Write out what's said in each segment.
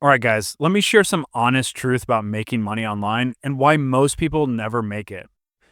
All right, guys, let me share some honest truth about making money online and why most people never make it.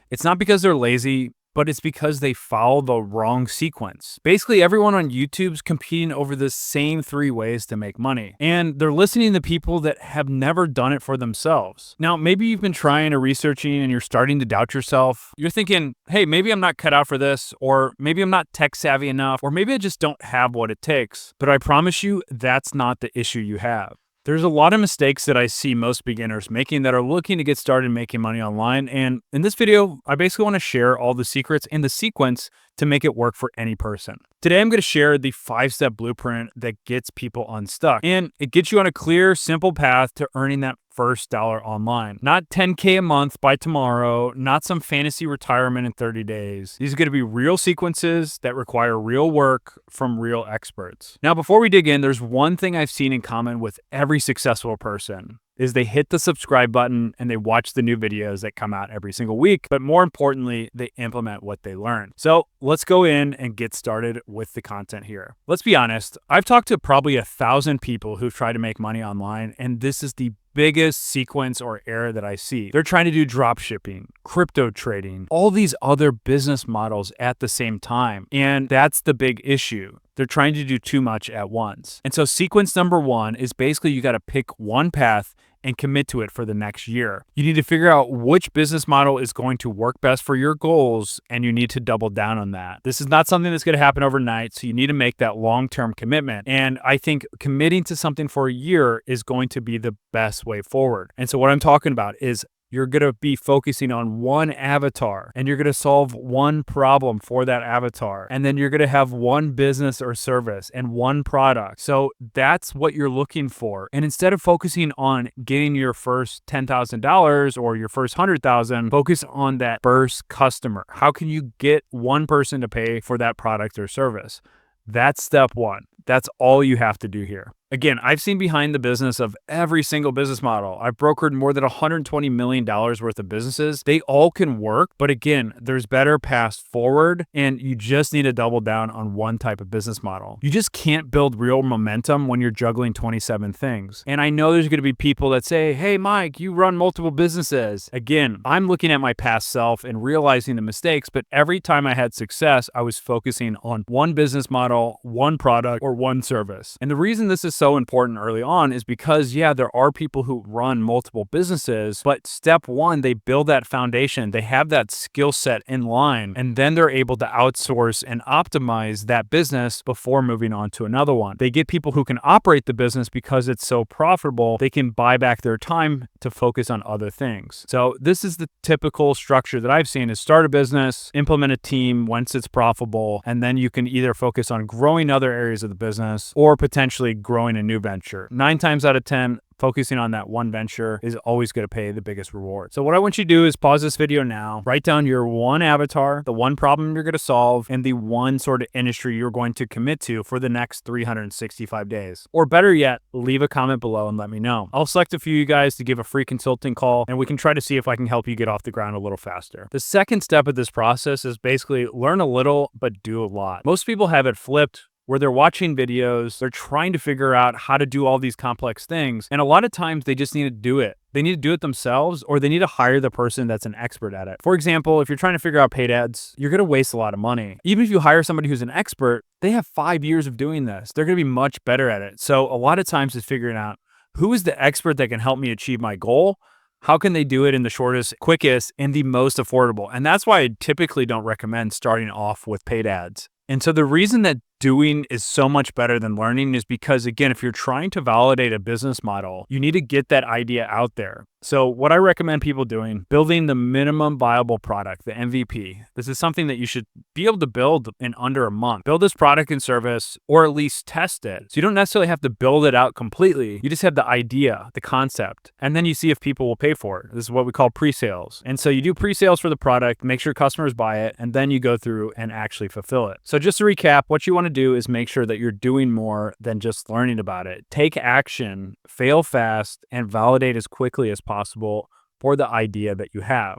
It's not because they're lazy, but it's because they follow the wrong sequence. Basically, everyone on YouTube's competing over the same three ways to make money, and they're listening to people that have never done it for themselves. Now, maybe you've been trying or researching and you're starting to doubt yourself. You're thinking, hey, maybe I'm not cut out for this, or maybe I'm not tech savvy enough, or maybe I just don't have what it takes. But I promise you, that's not the issue you have. There's a lot of mistakes that I see most beginners making that are looking to get started making money online. And in this video, I basically want to share all the secrets and the sequence to make it work for any person. Today, I'm going to share the 5-step blueprint that gets people unstuck. And it gets you on a clear, simple path to earning that first dollar online. Not 10K a month by tomorrow, not some fantasy retirement in 30 days. These are going to be real sequences that require real work from real experts. Now, before we dig in, there's one thing I've seen in common with every successful person is they hit the subscribe button and they watch the new videos that come out every single week. But more importantly, they implement what they learn. So let's go in and get started with the content here. Let's be honest. I've talked to probably 1,000 people who've tried to make money online, and this is the biggest sequence or error that I see. They're trying to do drop shipping, crypto trading, all these other business models at the same time. And that's the big issue. They're trying to do too much at once. And so sequence number one is basically you got to pick one path and commit to it for the next year. You need to figure out which business model is going to work best for your goals, and you need to double down on that. This is not something that's going to happen overnight, so you need to make that long-term commitment. And I think committing to something for a year is going to be the best way forward. And so what I'm talking about is you're going to be focusing on one avatar, and you're going to solve one problem for that avatar. And then you're going to have one business or service and one product. So that's what you're looking for. And instead of focusing on getting your first $10,000 or your first 100,000, focus on that first customer. How can you get one person to pay for that product or service? That's step one. That's all you have to do here. Again, I've seen behind the business of every single business model. I've brokered more than $120 million worth of businesses. They all can work, but again, there's better paths forward, and you just need to double down on one type of business model. You just can't build real momentum when you're juggling 27 things. And I know there's going to be people that say, hey, Mike, you run multiple businesses. Again, I'm looking at my past self and realizing the mistakes, but every time I had success, I was focusing on one business model, one product, or one service. And the reason this is so important early on is because, yeah, there are people who run multiple businesses, but step one, they build that foundation. They have that skill set in line, and then they're able to outsource and optimize that business before moving on to another one. They get people who can operate the business because it's so profitable. They can buy back their time to focus on other things. So this is the typical structure that I've seen is start a business, implement a team once it's profitable, and then you can either focus on growing other areas of the business or potentially growing a new venture. 9 times out of 10, focusing on that one venture is always going to pay the biggest reward. So what I want you to do is pause this video now, write down your one avatar, the one problem you're going to solve, and the one sort of industry you're going to commit to for the next 365 days. Or better yet, leave a comment below and let me know. I'll select a few of you guys to give a free consulting call, and we can try to see if I can help you get off the ground a little faster. The second step of this process is basically learn a little, but do a lot. Most people have it flipped, where they're watching videos, they're trying to figure out how to do all these complex things. And a lot of times they just need to do it. They need to do it themselves, or they need to hire the person that's an expert at it. For example, if you're trying to figure out paid ads, you're going to waste a lot of money. Even if you hire somebody who's an expert, they have 5 years of doing this. They're going to be much better at it. So a lot of times it's figuring out who is the expert that can help me achieve my goal. How can they do it in the shortest, quickest, and the most affordable? And that's why I typically don't recommend starting off with paid ads. And so the reason that doing is so much better than learning is because, again, if you're trying to validate a business model, you need to get that idea out there. So what I recommend people doing, building the minimum viable product, the MVP. This is something that you should be able to build in under a month. Build this product and service, or at least test it. So you don't necessarily have to build it out completely. You just have the idea, the concept, and then you see if people will pay for it. This is what we call pre-sales. And so you do pre-sales for the product, make sure customers buy it, and then you go through and actually fulfill it. So just to recap, what you want to do is make sure that you're doing more than just learning about it. Take action, fail fast, and validate as quickly as possible for the idea that you have.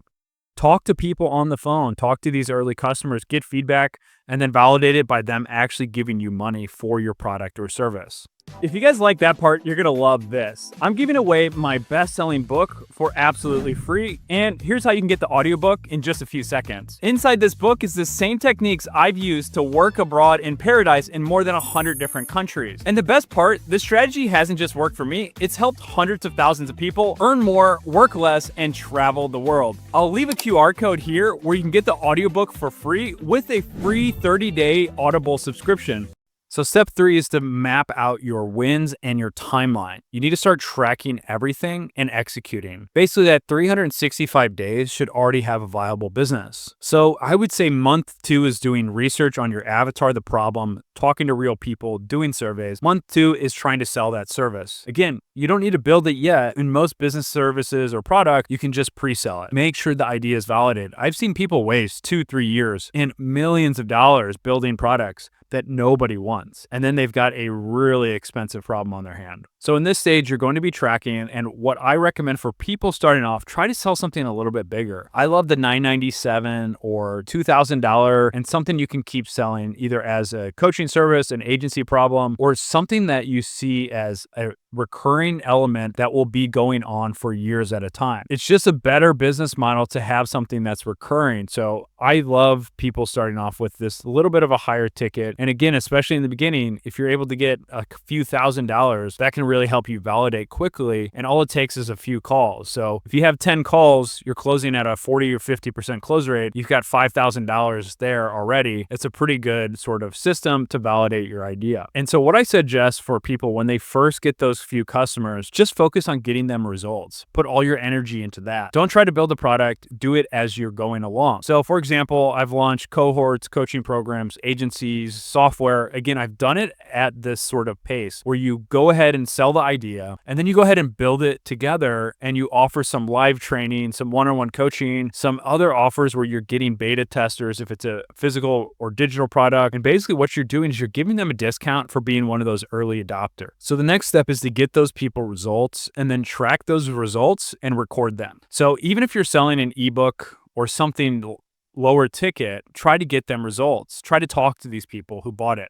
Talk to people on the phone, talk to these early customers, get feedback, and then validate it by them actually giving you money for your product or service. If you guys like that part, you're gonna love this. I'm giving away my best-selling book for absolutely free, and here's how you can get the audiobook in just a few seconds. Inside this book is the same techniques I've used to work abroad in paradise in more than 100 different countries. And the best part, this strategy hasn't just worked for me, it's helped hundreds of thousands of people earn more, work less, and travel the world. I'll leave a QR code here where you can get the audiobook for free with a free 30-day Audible subscription. So step 3 is to map out your wins and your timeline. You need to start tracking everything and executing. Basically, that 365 days should already have a viable business. So I would say month 2 is doing research on your avatar, the problem, talking to real people, doing surveys. Month 2 is trying to sell that service. Again, you don't need to build it yet. In most business services or product, you can just pre-sell it. Make sure the idea is validated. I've seen people waste 2-3 years and millions of dollars building products that nobody wants. And then they've got a really expensive problem on their hand. So in this stage, you're going to be tracking, and what I recommend for people starting off, try to sell something a little bit bigger. I love the $997 or $2,000 and something you can keep selling either as a coaching service, an agency problem, or something that you see as a recurring element that will be going on for years at a time. It's just a better business model to have something that's recurring. So I love people starting off with this little bit of a higher ticket. And again, especially in the beginning, if you're able to get a few $1,000s, that can really help you validate quickly. And all it takes is a few calls. So if you have 10 calls, you're closing at a 40 or 50% close rate. You've got $5,000 there already. It's a pretty good sort of system to validate your idea. And so what I suggest for people when they first get those few customers, just focus on getting them results. Put all your energy into that. Don't try to build a product, do it as you're going along. So for example, I've launched cohorts, coaching programs, agencies, software. Again, I've done it at this sort of pace where you go ahead and sell the idea, and then you go ahead and build it together, and you offer some live training, some one-on-one coaching, some other offers where you're getting beta testers if it's a physical or digital product. And basically what you're doing is you're giving them a discount for being one of those early adopters. So the next step is to get those people results and then track those results and record them. So even if you're selling an ebook or something lower ticket, try to get them results. Try to talk to these people who bought it.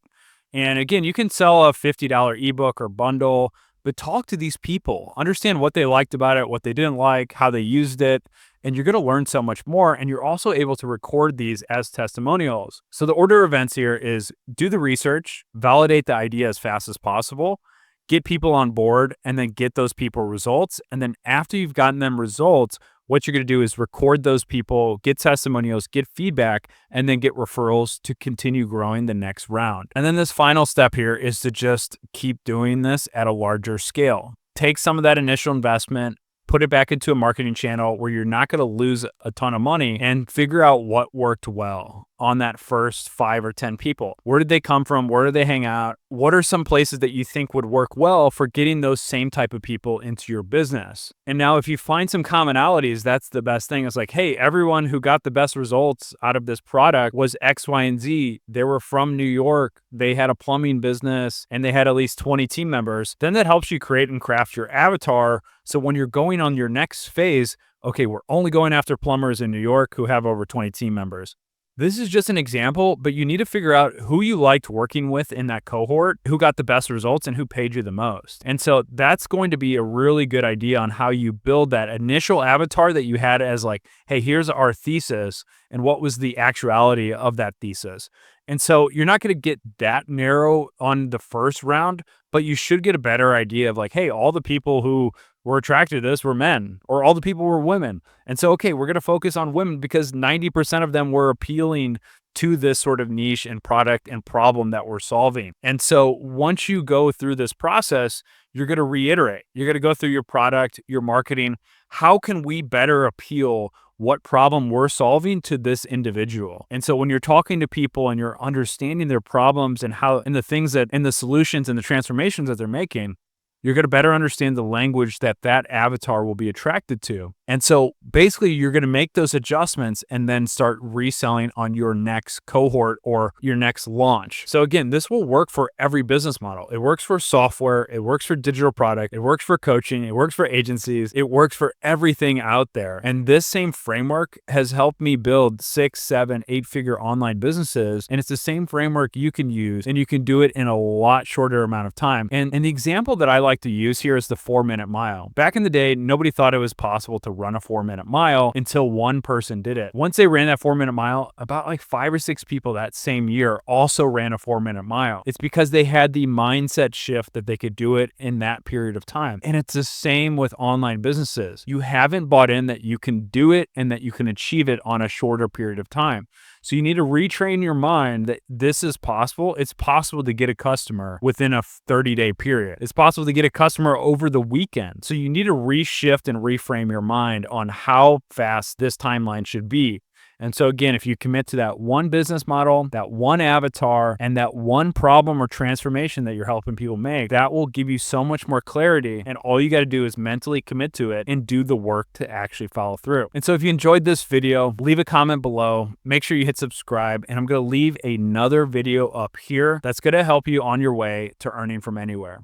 And again, you can sell a $50 ebook or bundle, but talk to these people. Understand what they liked about it, what they didn't like, how they used it, and you're going to learn so much more. And you're also able to record these as testimonials. So the order of events here is do the research, validate the idea as fast as possible, get people on board, and then get those people results. And then after you've gotten them results, what you're going to do is record those people, get testimonials, get feedback, and then get referrals to continue growing the next round. And then this final step here is to just keep doing this at a larger scale. Take some of that initial investment, put it back into a marketing channel where you're not going to lose a ton of money, and figure out what worked well on that first 5 or 10 people. Where did they come from? Where do they hang out? What are some places that you think would work well for getting those same type of people into your business? And now if you find some commonalities, that's the best thing. It's like, hey, everyone who got the best results out of this product was X, Y, and Z. They were from New York. They had a plumbing business and they had at least 20 team members. Then that helps you create and craft your avatar. So when you're going on your next phase, okay, we're only going after plumbers in New York who have over 20 team members. This is just an example, but you need to figure out who you liked working with in that cohort, who got the best results, and who paid you the most. And so that's going to be a really good idea on how you build that initial avatar that you had as like, hey, here's our thesis, and what was the actuality of that thesis. And so you're not going to get that narrow on the first round, but you should get a better idea of like, hey, all the people who were attracted to this were men, or all the people were women. And so, okay, we're going to focus on women because 90% of them were appealing to this sort of niche and product and problem that we're solving. And so once you go through this process, you're going to reiterate, you're going to go through your product, your marketing. How can we better appeal what problem we're solving to this individual? And so when you're talking to people and you're understanding their problems and how, and the things that, and the solutions and the transformations that they're making, You're going to better understand the language that that avatar will be attracted to. And so basically, you're going to make those adjustments and then start reselling on your next cohort or your next launch. So again, this will work for every business model. It works for software, it works for digital product, it works for coaching, it works for agencies, it works for everything out there. And this same framework has helped me build 6, 7, 8-figure online businesses. And it's the same framework you can use, and you can do it in a lot shorter amount of time. And the example that I like to use here is the 4-minute mile. Back in the day, nobody thought it was possible to run a 4-minute mile until one person did it. Once they ran that 4-minute mile, about like 5 or 6 people that same year also ran a 4-minute mile. It's because they had the mindset shift that they could do it in that period of time. And it's the same with online businesses. You haven't bought in that you can do it and that you can achieve it on a shorter period of time. So you need to retrain your mind that this is possible. It's possible to get a customer within a 30-day period. It's possible to get a customer over the weekend. So you need to reshift and reframe your mind on how fast this timeline should be. And so again, if you commit to that one business model, that one avatar, and that one problem or transformation that you're helping people make, that will give you so much more clarity. And all you got to do is mentally commit to it and do the work to actually follow through. And so if you enjoyed this video, leave a comment below. Make sure you hit subscribe. And I'm going to leave another video up here that's going to help you on your way to earning from anywhere.